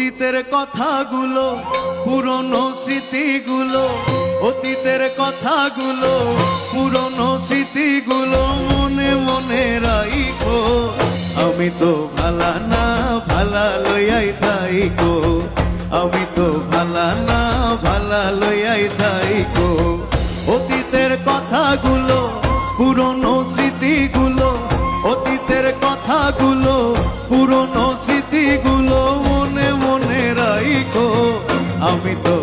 অতীতের কথাগুলো, পুরনো স্মৃতিগুলো, অতীতের কথাগুলো, পুরনো স্মৃতিগুলো মনে মনে রাইখো। আমি তো ভালা না ভালা লইয়াই থাইকো, আমি তো ভালা না ভালা লইয়াই থাইকো। অতীতের কথাগুলো, পুরনো স্মৃতিগুলো, অতীতের কথাগুলো, পুরনো স্মৃতিগুলো মনে মনে রাইখো। আমি তো